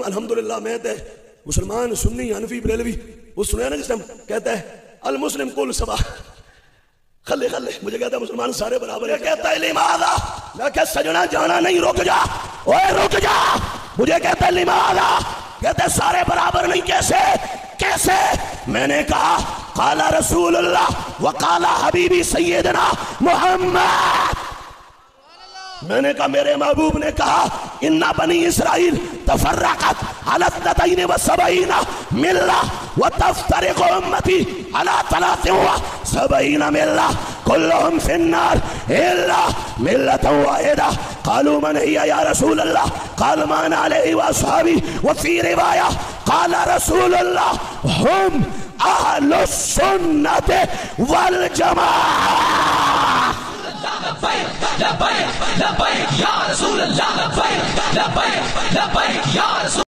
الحمدللہ میں تے مسلمان سنی حنفی بریلوی وہ سنیا نا جس ٹائم کہتا ہے المسلم کل سوا خلے مجھے کہتا ہے مسلمان سارے برابر ہے. کہتا ہے لماذا, میں کہ سجنا جانا نہیں, رک جا اوے رک جا. مجھے کہتا ہے لماذا, کہتا ہے سارے برابر نہیں. کیسے میں نے کہا قال رسول اللہ وقال حبیبی سیدنا محمد. میں نے کہا میرے محبوب نے کہا ان بنی اسرائیل تفرقت على 72 ملہ وتفترق امتی على 73 ملہ كلهم في النار إلا ملة واحدة. قالوا من هي يا رسول الله؟ قال ما أنا عليه وأصحابي. وفي رواية قال رسول الله هم أهل السنة والجماعة. لبيك لبيك يا رسول الله, لبيك لبيك لبيك يا رسول